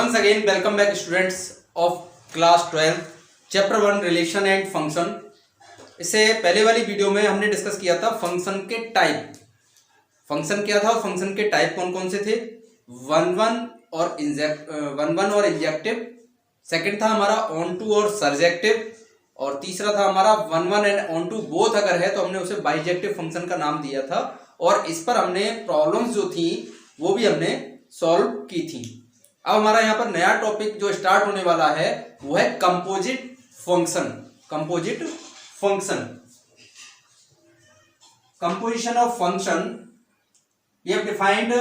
once again welcome back students of class 12 chapter 1 relation and function. इससे पहले वाली video में हमने डिस्कस किया था फंक्शन के टाइप। फंक्शन क्या था और फंक्शन के टाइप कौन कौन से थे। वन वन और इंजेक्टिव, सेकंड था हमारा ऑन टू और सरजेक्टिव, और तीसरा था हमारा one one and onto both अगर है तो हमने उसे बाइजेक्टिव फंक्शन का नाम दिया था। और इस पर हमने प्रॉब्लम्स जो थी वो भी हमने सॉल्व की थी। अब हमारा यहाँ पर नया टॉपिक जो स्टार्ट होने वाला है वो है composite function. Composite function, composition of function. We have defined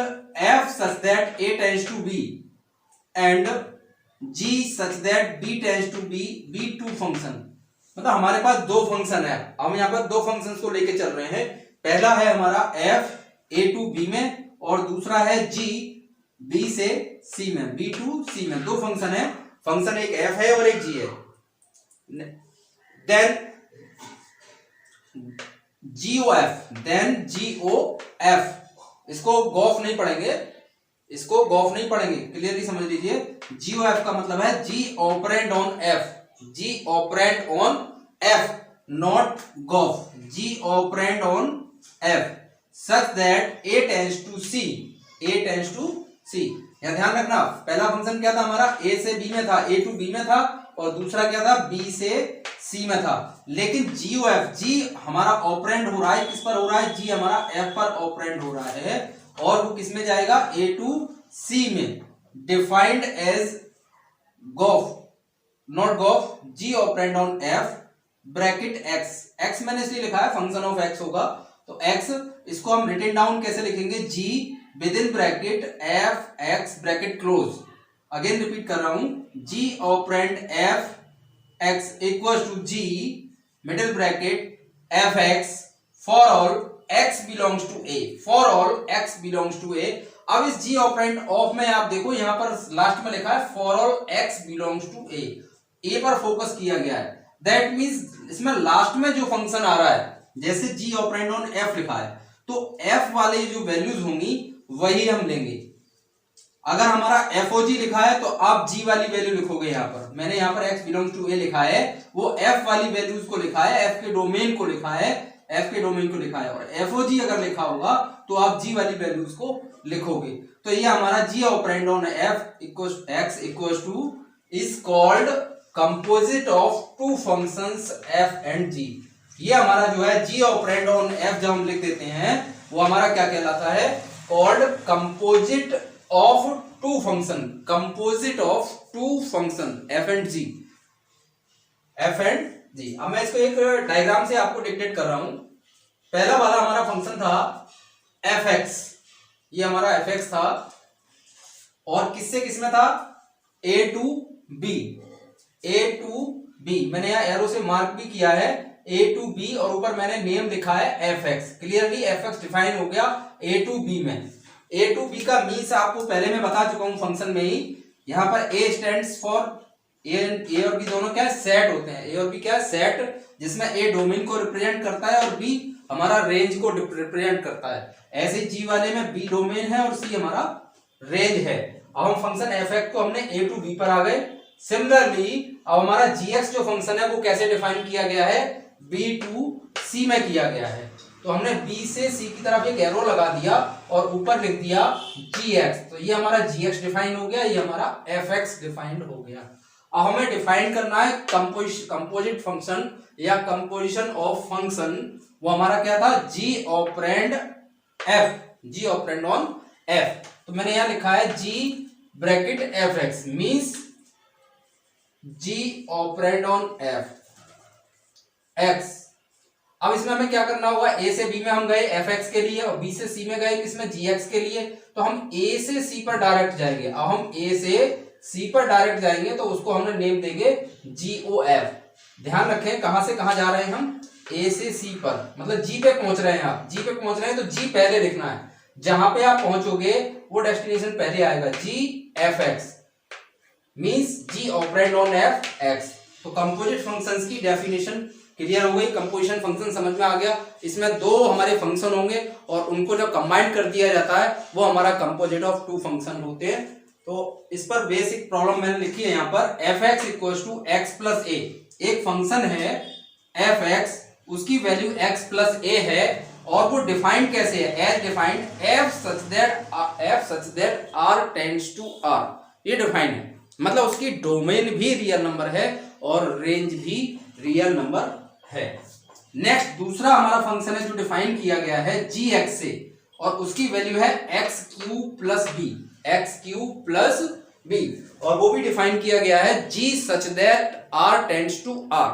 f such that a tends to b and g such that b tends to b, b2 function. मतलब हमारे पास दो फंक्शन है। हम यहाँ पर दो फंक्शंस को लेके चल रहे हैं। पहला है हमारा f a टू b में, और दूसरा है g b से c में, b टू c में। दो फंक्शन है, फंक्शन एक f है और एक g है। देन GOF, इसको गॉफ नहीं पढ़ेंगे, इसको गॉफ नहीं पढ़ेंगे, क्लियरली समझ लीजिए। GOF का मतलब है G operand on F, G operand on F, not gof. G operand on F such that A tends to C, A tends to C। यह ध्यान रखना, पहला फंक्शन क्या था हमारा, A से B में था, A टू B में था, और दूसरा क्या था, B से C में था। लेकिन GOF, G हमारा ऑपरेंड हो रहा है, किस पर हो रहा है, G हमारा F पर ऑपरेंड हो रहा है, और वो किस में जाएगा, A टू C में। Defined as gof, not gof. G operand on F bracket X, X मैंने इसलिए लिखा है फंक्शन ऑफ X होगा, तो X इसको हम रिटन डाउन कैसे लिखेंगे, G within bracket F X bracket close. Again repeat कर रहा हूं, G operand F X equal to G middle bracket F X for all X belongs to A, for all X belongs to A। अब इस G operand of में आप देखो यहां पर लास्ट में लिखा है for all X belongs to A, A पर फोकस किया गया है। दैट मींस इसमें लास्ट में जो फंक्शन आ रहा है, जैसे G ऑपरेंड ऑन F लिखा है तो F वाले जो वैल्यूज होंगी वही हम लेंगे। अगर हमारा FOG लिखा है तो आप G वाली वैल्यू लिखोगे। यहाँ पर मैंने यहाँ पर X बिलोंग्स टू A लिखा है, वो F वाली वैल्यूज को लिखा है, F के डोमेन को लिखा है, F के डोमेन को लिखा है। और FOG अगर लिखा होगा तो आप G वाली वैल्यूज को लिखोगे। तो ये हमारा G operand on F equals X equals to is called composite of two functions F and G। ये हमारा जो है G ऑपरेंड ऑन F जब हम लिख देते हैं वो हमारा क्या कहलाता है, called composite of two function, composite of two function F and G, F and G। अब मैं इसको एक डायग्राम से आपको डिक्टेट कर रहा हूं। पहला वाला हमारा फंक्शन था fx, ये हमारा fx था, और किससे किस में था, a to b, a to b। मैंने यहां एरो से मार्क भी किया है a टू b, और ऊपर मैंने नेम लिखा है fx। क्लियरली fx डिफाइन हो गया a टू b में। a टू b का मीन्स आपको पहले मैं बता चुका हूं फंक्शन में ही। यहां पर a स्टैंड्स फॉर a और b दोनों क्या है, सेट होते हैं। a और b क्या है, सेट, जिसमें a डोमेन को रिप्रेजेंट करता है और b हमारा रेंज को रिप्रेजेंट करता है। ऐसे g वाले में b डोमेन है और c हमारा रेंज है। अब हम फंक्शन fx को हमने a टू b पर आ गए। सिमिलरली अब हमारा gx जो फंक्शन है वो कैसे डिफाइन किया गया है, b टू c में किया गया है। तो हमने b से c की तरफ एक एरो लगा दिया और ऊपर लिख दिया gx, तो ये हमारा gx डिफाइन हो गया, ये हमारा fx डिफाइंड हो गया। अब हमें डिफाइन करना है कंपोजिट फंक्शन या कंपोजिशन ऑफ फंक्शन। वो हमारा क्या था, g operand f, g operand on f। तो मैंने यहां लिखा है g bracket fx means g operand on f x। अब इसमें हमें क्या करना होगा, a से b में हम गए fx के लिए, और b से c में गए किसमें, gx के लिए। तो हम a से c पर डायरेक्ट जाएंगे। अब हम a से c पर डायरेक्ट जाएंगे तो उसको हमने नेम देंगे GOF। ध्यान रखें कहां से कहां जा रहे हैं हम, a से c पर, मतलब g पे पहुंच रहे हैं आप, g पे पहुंच रहे हैं तो g पहले लिखना है। जहां पे आप पहुंचोगे वो डेस्टिनेशन पहले आएगा, GFX means G operand on FX। तो कंपोजिट फंक्शंस की डेफिनेशन क्लियर हो गई, कंपोजिशन फंक्शन समझ में आ गया। इसमें दो हमारे फंक्शन होंगे और उनको जब कंबाइन कर दिया जाता है वो हमारा कंपोजिट ऑफ टू फंक्शन होते हैं। तो इस पर बेसिक प्रॉब्लम मैंने लिखी है यहाँ पर, F X equal to X plus A. एक फंक्शन है एफ एक्स, उसकी वैल्यू एक्स प्लस ए है, और वो डिफाइंड कैसे है, as defined F such that R tends to R. ये डिफाइंड है, मतलब उसकी डोमेन भी रियल नंबर है और रेंज भी रियल नंबर है। नेक्स्ट दूसरा हमारा फंक्शन है जो डिफाइन किया गया है जी एक्स से, और उसकी वैल्यू है X cube plus B, X cube plus B, और वो भी डिफाइन किया गया है G such that R tends to R,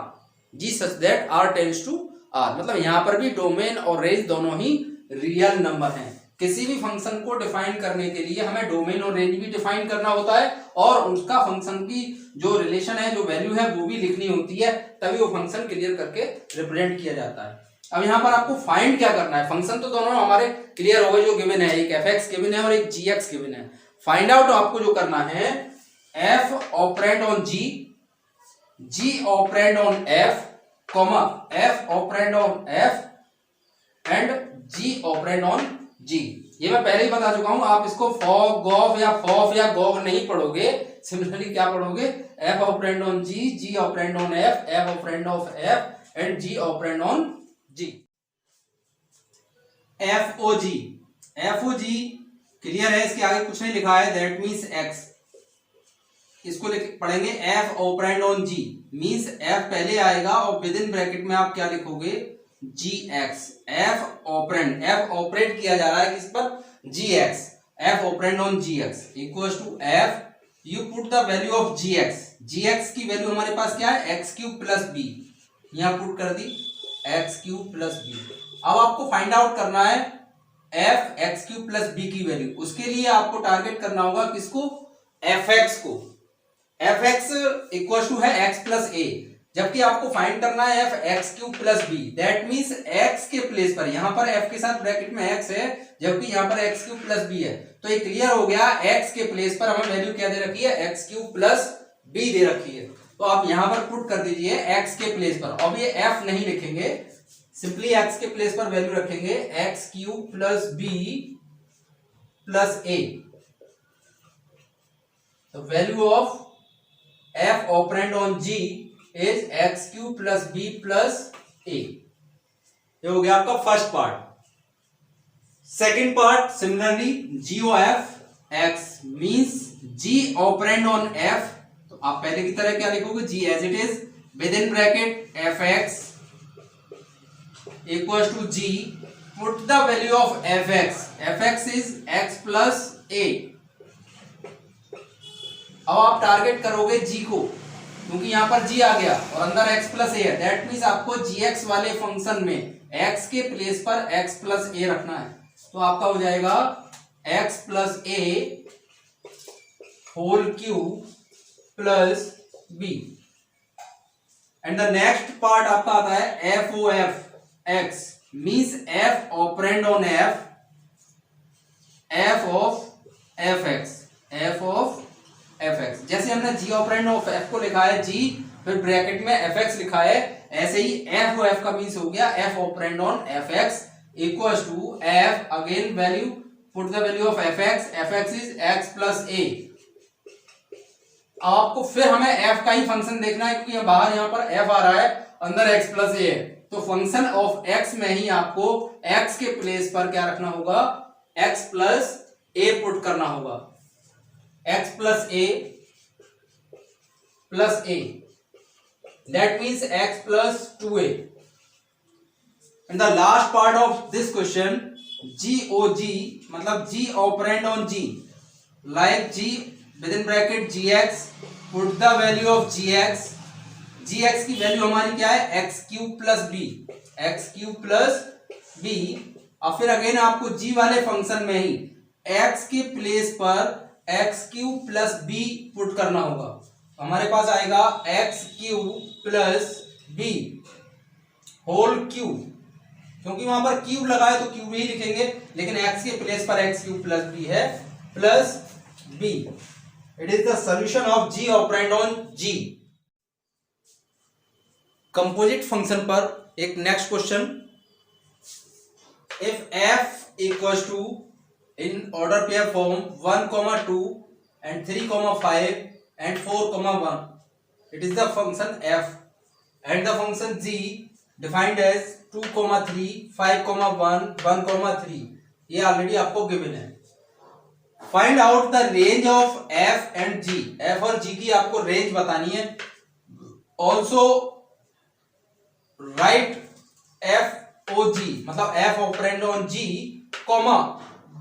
G such that R tends to R. मतलब यहां पर भी डोमेन और रेंज दोनों ही रियल नंबर हैं। किसी भी फंक्शन को डिफाइन करने के लिए हमें डोमेन और रेंज भी डिफाइन करना होता है, और उसका फंक्शन की जो रिलेशन है, जो वैल्यू है, वो भी लिखनी होती है, तभी वो फंक्शन क्लियर करके रिप्रेजेंट किया जाता है। अब यहाँ पर आपको फाइंड क्या करना है, फंक्शन तो दोनों हमारे क्लियर हो गए जो गिवन है, एक एफ एक्स गिवन है और एक जी एक्स गिवन है। फाइंड आउट आपको जो करना है, F operand on G, G operand on F, comma F operand on F and G operand on G. ये मैं पहले ही बता चुका हूं, आप इसको गॉफ या गॉग नहीं पढ़ोगे, सिमिलरली क्या पढ़ोगे, F operand on G, G operand on F, F operand of F and G operand on G. F O G clear है, इसके आगे कुछ नहीं लिखा है, दैट मीन्स एक्स। इसको पढ़ेंगे F operand on G, means F पहले आएगा और विद इन ब्रैकेट में आप क्या लिखोगे, जी एक्स। एफ ऑपरेट किया जा रहा है किस पर, G X, F operand on G X equals to F, you put the value of G X, G X की वैल्यू हमारे पास क्या है, एक्स क्यूब प्लस बी, यहां पुट कर दी एक्स क्यूब प्लस बी। अब आपको फाइंड आउट करना है F X cube plus B की वैल्यू, उसके लिए आपको टारगेट करना होगा किसको, एफ एक्स को। एफ एक्स इक्वल टू है एक्स प्लस ए, जबकि आपको फाइंड करना है F X cube plus B, that means X के प्लेस पर, यहां पर एफ के साथ ब्रैकेट में एक्स है, जबकि यहां पर एक्स क्यूब प्लस बी है, तो ये क्लियर हो गया, एक्स के प्लेस पर हमें वैल्यू क्या दे रखी है, एक्स क्यूब प्लस बी दे रखी है। तो आप यहां पर पुट कर दीजिए एक्स के प्लेस पर, अब ये एफ नहीं लिखेंगे, सिंपली एक्स के प्लेस पर वैल्यू रखेंगे X cube plus B plus A. तो value of F operand on G is X cube plus B plus A. ये हो गया आपका first part. Second part similarly G O F X means G operand on F, तो आप पहले की तरह क्या लिखोगे, G as it is within bracket F X equal to G, put the value of F X is X plus A. अब आप target करोगे जी को, क्योंकि यहां पर जी आ गया और अंदर x प्लस ए है, दैट मीन्स आपको gx वाले फंक्शन में x के प्लेस पर x प्लस ए रखना है, तो आपका हो जाएगा x plus A whole cube plus B. And the next part आपका आता है F O F X means F operand on F, F of F X, F of F X. जैसे हमने जी ऑपरेंड ऑफ एफ को लिखा है जी, फिर bracket में एफ एक्स लिखा है, ऐसे ही एफ ओ एफ का मीन्स हो गया F operand on F X equal to F again value, put the value of F X is X plus A. आपको फिर हमें एफ का ही फंक्शन देखना है, क्योंकि बाहर यहां पर एफ आ रहा है, अंदर एक्स प्लस ए है, तो फंक्शन ऑफ एक्स में ही आपको एक्स के प्लेस पर क्या रखना होगा, एक्स प्लस ए पुट करना होगा, x plus a plus a, that means x plus 2a. And the last part of this question, GOG मतलब g operand on g, like g within bracket gx, put the value of gx, gx की value हमारी क्या है, x cube plus B, x cube plus B. और फिर again आपको g वाले function में ही x के प्लेस पर X cube plus B put करना होगा, तो हमारे पास आएगा X cube plus B whole cube, क्योंकि वहां पर क्यूब लगा है तो क्यूब ही लिखेंगे, लेकिन एक्स के प्लेस पर एक्स क्यूब प्लस बी है plus B. It is the solution of G operand on G. Composite function पर एक next question, if F equal to in order pair form 1, 2 and 3,5 and 4,1. It is the function f and the function g defined as 2,3, 5,1, 1,3. ये already आपको given है. Find out the range of F and G. F और G की आपको range बतानी है. Also write F O G मतलब F operand on G comma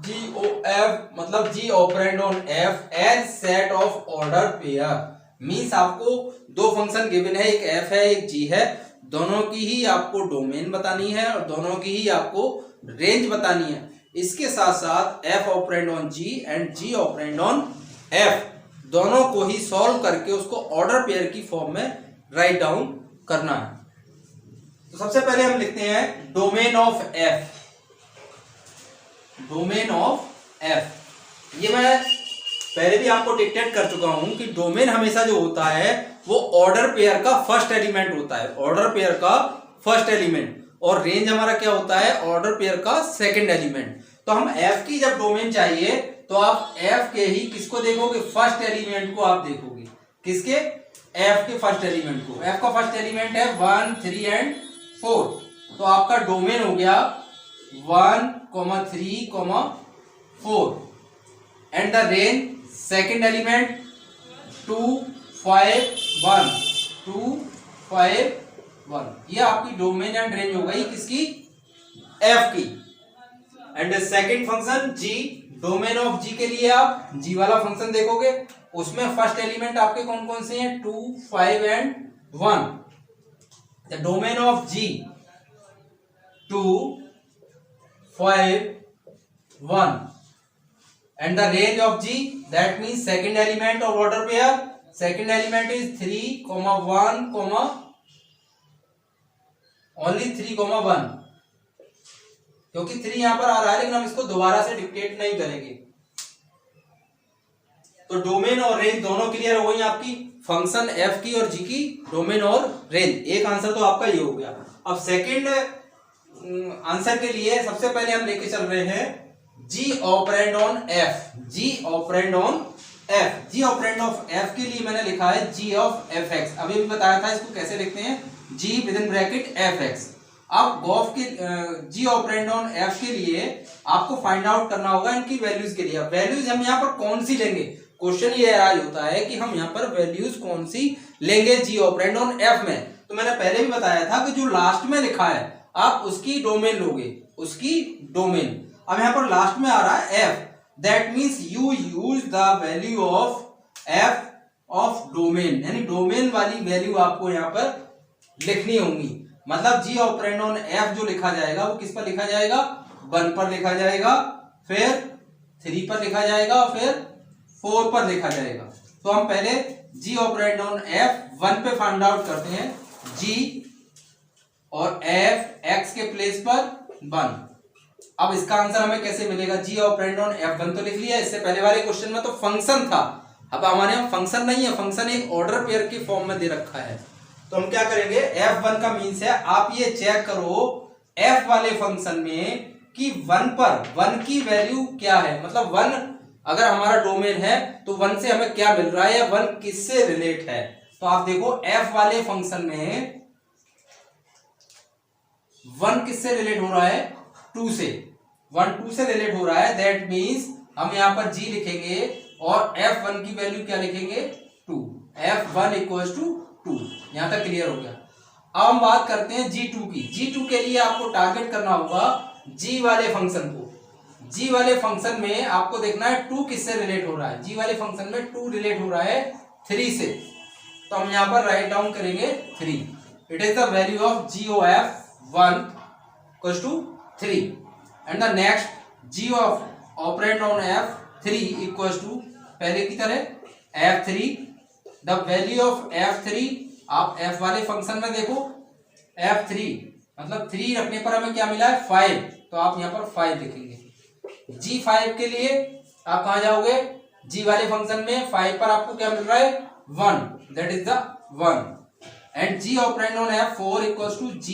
G O F मतलब G operand on F as set of order pair. Means आपको दो function given है, एक एफ है एक जी है, दोनों की ही आपको डोमेन बतानी है और दोनों की ही आपको रेंज बतानी है. इसके साथ साथ F operand on G and G operand on F दोनों को ही सॉल्व करके उसको ऑर्डर पेयर की फॉर्म में राइट डाउन करना है. तो सबसे पहले हम लिखते हैं domain of F. Domain of F, ये मैं पहले भी आपको डिक्टेट कर चुका हूं कि डोमेन हमेशा जो होता है वो ऑर्डर पेयर का फर्स्ट एलिमेंट होता है. ऑर्डर पेयर का फर्स्ट एलिमेंट. और रेंज हमारा क्या होता है? ऑर्डर पेयर का सेकंड एलिमेंट. तो हम एफ की जब डोमेन चाहिए तो आप एफ के ही किसको देखोगे? फर्स्ट एलिमेंट को आप देखोगे. किसके? एफ के फर्स्ट एलिमेंट को. एफ का फर्स्ट एलिमेंट है 1, 3 एंड 4. तो आपका डोमेन हो गया 1, 3, 4 and the range second element 2, 5, 1, 2, 5, 1. ये आपकी डोमेन एंड रेंज हो गई किसकी? एफ की. And second function G. Domain of G के लिए आप जी वाला फंक्शन देखोगे, उसमें फर्स्ट एलिमेंट आपके कौन कौन से हैं? 2, 5 and 1. The domain of G 2, 5, 1 and the range of G, that means second element of order pair. Second element is 3, 1, only 3, 1 क्योंकि 3 यहां पर आ रहा है लेकिन हम इसको दोबारा से डिक्टेट नहीं करेंगे. तो डोमेन और रेंज दोनों क्लियर हो गई आपकी. फंक्शन एफ की और जी की डोमेन और रेंज. एक आंसर तो आपका ये हो गया. अब सेकंड आंसर के लिए सबसे पहले हम लेके चल रहे हैं G operand on F. G operand on F. G operand of F के लिए मैंने लिखा है जी ऑफ एफ एक्स. अभी भी बताया था इसको कैसे लिखते हैं. G within bracket F X. अब गॉफ के जी ऑपरेंड ऑन एफ के लिए आपको फाइंड आउट करना होगा इनकी वैल्यूज के लिए. वैल्यूज हम यहाँ पर कौन सी लेंगे? क्वेश्चन ये राज होता है कि हम यहाँ पर वैल्यूज कौन सी लेंगे जी ऑपरेंड ऑन एफ में. तो मैंने पहले भी बताया था कि जो लास्ट में लिखा है आप उसकी डोमेन लोगे, उसकी डोमेन. अब यहां पर लास्ट में आ रहा है F. That means you use the value of F of domain, यानी डोमेन वाली वैल्यू आपको यहां पर लिखनी होंगी. मतलब जी ऑपरेंड ऑन एफ जो लिखा जाएगा वो किस पर लिखा जाएगा? 1 पर लिखा जाएगा, फिर 3 पर लिखा जाएगा और फिर 4 पर लिखा जाएगा. तो हम पहले जी ऑपरेंड ऑन एफ 1 पे फाइंड आउट करते हैं. जी और एफ एक्स के प्लेस पर 1. अब इसका आंसर हमें कैसे मिलेगा? जी ऑपरेंड ऑन F1 तो लिख लिया. इससे पहले वाले क्वेश्चन में तो फंक्शन था. अब हमारे यहाँ फंक्शन नहीं है, फंक्शन एक ऑर्डर पेयर की फॉर्म में दे रखा है. तो हम क्या करेंगे? F1 का मीन्स है आप ये चेक करो F वाले फंक्शन में कि 1 पर 1 की वैल्यू क्या है. मतलब 1 अगर हमारा डोमेन है तो 1 से हमें क्या मिल रहा है या 1 किससे रिलेट है. तो आप देखो F वाले फंक्शन में 1 किससे रिलेट हो रहा है? 2 से. 1 2 से रिलेट हो रहा है. दैट मीन्स हम यहां पर जी लिखेंगे और F1 की वैल्यू क्या लिखेंगे? 2. F1 equals to 2. यहां तक क्लियर हो गया. अब हम बात करते हैं G2 की. G2 के लिए आपको टारगेट करना होगा G वाले फंक्शन को. G वाले फंक्शन में आपको देखना है 2 किससे रिलेट हो रहा है. G वाले फंक्शन में 2 रिलेट हो रहा है 3 से. तो हम यहां पर राइट डाउन करेंगे 3. It is the value of G of F1 equals to 3. And the next G of operand on F3 equals to पहले की तरह F3. The value of F3 आप F वाले फंक्शन में देखो. F3 मतलब 3 रखने पर हमें क्या मिला है? 5. तो आप यहाँ पर 5 लिखेंगे. G5 के लिए आप कहा जाओगे? G वाले फंक्शन में 5 पर आपको क्या मिल रहा है? 1. That is the 1. And G operand on F4 equals to G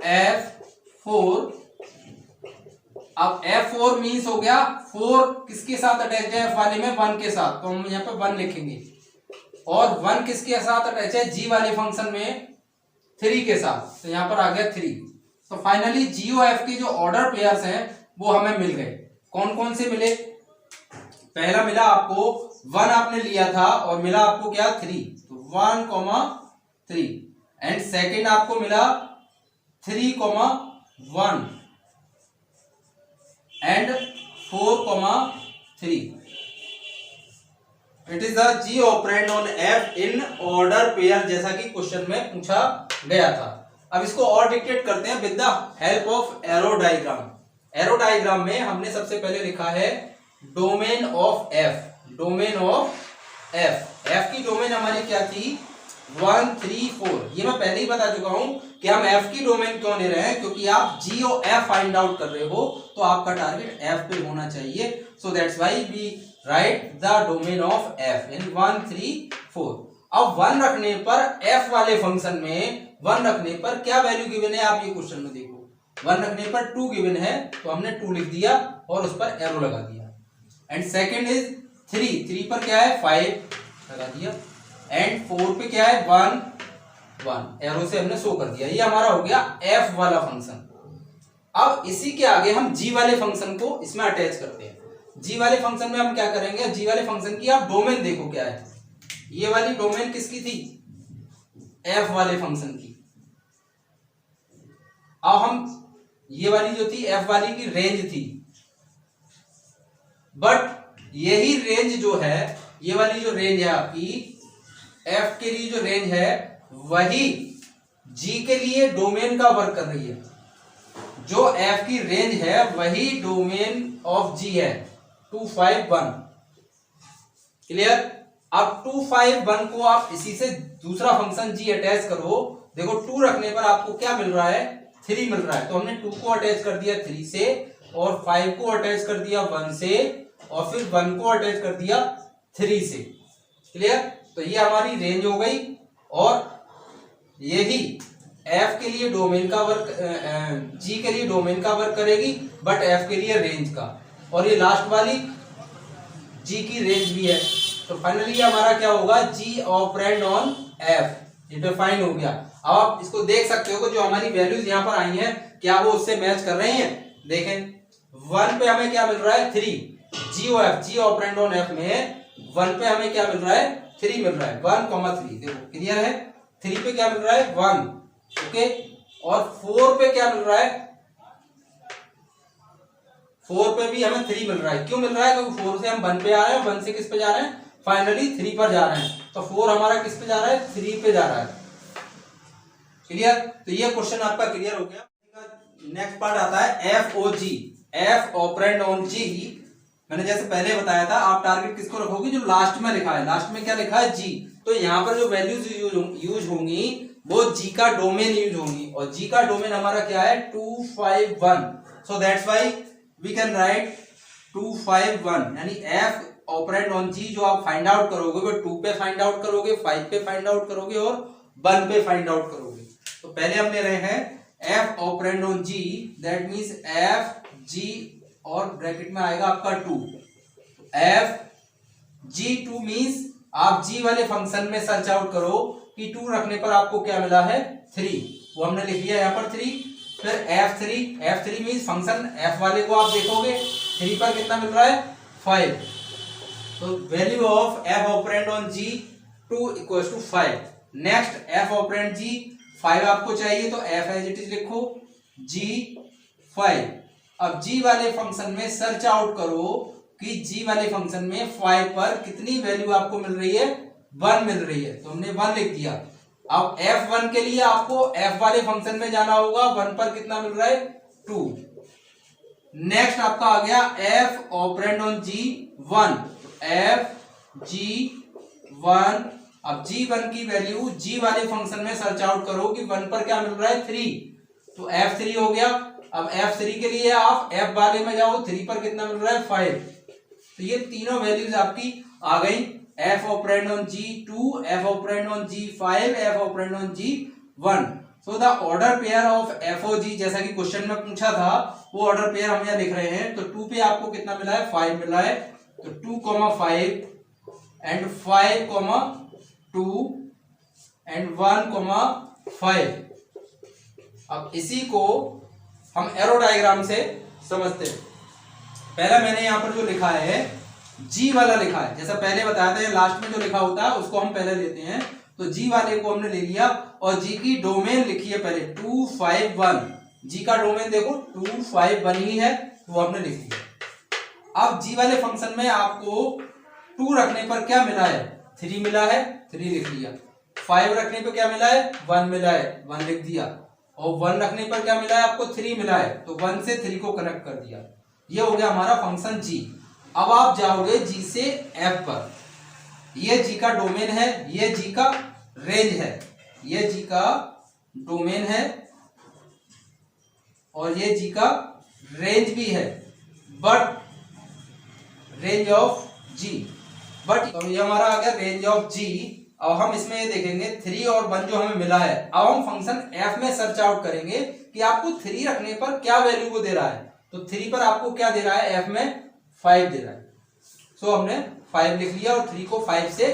F4 अब F4 मीन्स हो गया 4 किसके साथ अटैच है F वाले में 1 के साथ, तो हम यहाँ पे 1 लिखेंगे। और 1 किसके साथ अटैच है G वाले फंक्शन में 3 के साथ, तो यहाँ पर आ गया 3। तो फाइनली जी और एफ के जो ऑर्डर पेयर्स हैं वो हमें मिल गए। कौन कौन से मिले? पहला मिला आपको 1 आपने लिया था और मिला आपको क्या 3, तो 1,3। एंड सेकेंड आपको मिला 3,1 and 4,3। It is the G operand on F in order pair, जैसा कि क्वेश्चन में पूछा गया था। अब इसको और डिक्टेट करते हैं with the help of arrow diagram. Arrow diagram में हमने सबसे पहले लिखा है domain of F. Domain of F, F की डोमेन हमारी क्या थी 1, 3, 4। ये मैं पहले ही बता चुका हूं कि हम एफ की डोमेन क्यों ले रहे हैं, क्योंकि आप जी और एफ फाइंड आउट कर रहे हो तो आपका टारगेट एफ पे होना चाहिए। So that's why we write the domain of F in 1, 3, 4। अब 1 रखने पर एफ वाले फंक्शन में 1 रखने पर क्या वैल्यू गिवन है, आप ये क्वेश्चन में देखो। 1 रखने पर 2 गिवन है, तो हमने 2 लिख दिया और उस पर एरो लगा दिया। एंड सेकेंड इज 3 पर क्या है 5 लगा दिया। एंड 4 पे क्या है 1 एरो से हमने शो कर दिया। ये हमारा हो गया एफ वाला फंक्शन। अब इसी के आगे हम जी वाले फंक्शन को इसमें अटैच करते हैं। जी वाले फंक्शन में हम क्या करेंगे, जी वाले फंक्शन की आप डोमेन देखो क्या है। ये वाली डोमेन किसकी थी, एफ वाले फंक्शन की। अब हम ये वाली जो थी एफ वाली की रेंज थी, बट यही रेंज जो है, ये वाली जो रेंज है आपकी एफ के लिए जो रेंज है वही जी के लिए डोमेन का वर्क कर रही है। जो एफ की रेंज है वही डोमेन ऑफ जी है 251। क्लियर? अब 251 को आप इसी से दूसरा फंक्शन जी अटैच करो। देखो 2 रखने पर आपको क्या मिल रहा है 3 मिल रहा है, तो हमने 2 को अटैच कर दिया 3 से, और 5 को अटैच कर दिया 1 से, और फिर 1 को अटैच कर दिया 3 से। क्लियर? तो ये हमारी रेंज हो गई, और यही एफ के लिए डोमेन का वर्क, जी के लिए डोमेन का वर्क करेगी, बट एफ के लिए रेंज का, और ये लास्ट वाली जी की रेंज भी है। तो फाइनली हमारा क्या होगा, जी ऑपरेंड ऑन एफ, ये डिफाइन हो गया। अब आप इसको देख सकते हो कि जो हमारी वैल्यूज यहाँ पर आई हैं क्या वो उससे मैच कर रही हैं। देखें 1 पे हमें क्या मिल रहा है 3, G O F, G operand on F में 1 पे हमें क्या मिल रहा है 3 मिल रहा है, 1,3। देखो क्लियर है, 3 पे क्या मिल रहा है 1, ओके, और 4 पे क्या मिल रहा है, 4 पे भी हमें 3 मिल रहा है। क्यों मिल रहा है, क्योंकि 4 से हम 1 पे आ रहे हैं, 1 से किस पे जा रहे हैं, फाइनली 3 पर जा रहे हैं। तो 4 हमारा किस पे जा रहा है, 3 पे जा रहा है। क्लियर? तो ये क्वेश्चन आपका क्लियर हो गया। नेक्स्ट पार्ट आता है F O G, F operand on G. मैंने जैसे पहले बताया था, आप टारगेट किसको रखोगे, जो लास्ट में लिखा है। लास्ट में क्या लिखा है जी, तो यहाँ पर जो वैल्यूज यूज होंगी वो जी का डोमेन यूज होंगी, और जी का डोमेन हमारा क्या है 251। So that's why we can write 251, यानी एफ ऑपरेंड ऑन जी जो आप फाइंड आउट करोगे वो 2 पे फाइंड आउट करोगे, 5 पे फाइंड आउट करोगे, और 1 पे फाइंड आउट करोगे। तो पहले हम ले रहे हैं F operand on G, that means F G, और ब्रैकेट में आएगा आपका 2। एफ जी 2 मीन्स आप जी वाले फंक्शन में सर्च आउट करो कि 2 रखने पर आपको क्या मिला है 3, वो हमने लिख लिया यहाँ पर 3। फिर F3 मीन्स फंक्शन एफ वाले को आप देखोगे 3 पर कितना मिल रहा है 5। तो value of F operand on G 2 equals to 5। Next F operand G 5 आपको चाहिए, तो एफ एज इट इज लिखो जी 5। अब जी वाले फंक्शन में सर्च आउट करो कि जी वाले फंक्शन में 5 पर कितनी वैल्यू आपको मिल रही है, 1 मिल रही है, तो हमने 1 लिख दिया। अब F1 के लिए आपको F वाले फंक्शन में जाना होगा, 1 पर कितना मिल रहा है 2। नेक्स्ट आपका आ गया F operand on G1, F G1। अब G1 की वैल्यू G वाले फंक्शन में सर्च आउट करो कि 1 पर क्या मिल रहा है 3, तो F3 हो गया। अब F3 के लिए आप F वाले में जाओ, 3 पर कितना मिल रहा है 5। तो ये तीनों वैल्यूज आपकी आ गई, F operand on G2, F operand on G5, F operand on G1। So the order pair of F O G, जैसा कि क्वेश्चन में पूछा था वो ऑर्डर पेयर हम यहाँ लिख रहे हैं। तो 2 पे आपको कितना मिला है, 5 मिला है। तो 2,5 एंड 5,2 एंड 1,5। अब इसी को हम एरो डायग्राम से समझते हैं। पहला मैंने यहाँ पर जो लिखा है जी वाला लिखा है, जैसा पहले बताया था, लास्ट में जो लिखा होता है उसको हम पहले लेते हैं। तो जी वाले को हमने ले लिया और जी की डोमेन लिखी है पहले 251। जी का डोमेन देखो 251 ही है, तो वो हमने लिख लिया। अब जी वाले फंक्शन में आपको 2 रखने पर क्या मिला है, 3 मिला है, 3 लिख लिया। 5 रखने पर क्या मिला है, 1 मिला है, 1 लिख दिया। और 1 रखने पर क्या मिला है आपको, 3 मिला है, तो 1 से 3 को कनेक्ट कर दिया। ये हो गया हमारा फंक्शन जी। अब आप जाओगे जी से एफ पर। ये जी का डोमेन है, ये जी का रेंज है, ये जी का डोमेन है और ये जी का रेंज भी है, but range of G, but तो ये हमारा आ गया रेंज ऑफ जी। अब हम इसमें ये देखेंगे 3 और 1 जो हमें मिला है। अब हम फंक्शन एफ में सर्च आउट करेंगे कि आपको 3 रखने पर क्या वैल्यू को दे रहा है। तो 3 पर आपको क्या दे रहा है, एफ में 5 दे रहा है। सो हमने 5 लिख लिया और 3 को 5 से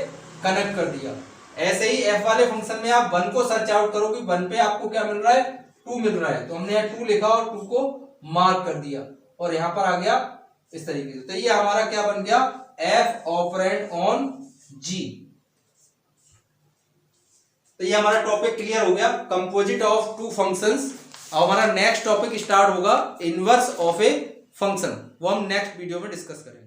कनेक्ट कर दिया। ऐसे ही एफ वाले फंक्शन में आप 1 को सर्च आउट करो कि 1 पे आपको क्या मिल रहा है, 2 मिल रहा है। तो हमने यहाँ 2 लिखा और 2 को मार्क कर दिया और यहाँ पर आ गया इस तरीके से। तो ये हमारा क्या बन गया, एफ ऑपरेंड ऑन जी। तो ये हमारा टॉपिक क्लियर हो गया, कंपोजिट ऑफ 2 फंक्शंस। और हमारा नेक्स्ट टॉपिक स्टार्ट होगा इनवर्स ऑफ ए फंक्शन, वो हम नेक्स्ट वीडियो में डिस्कस करेंगे।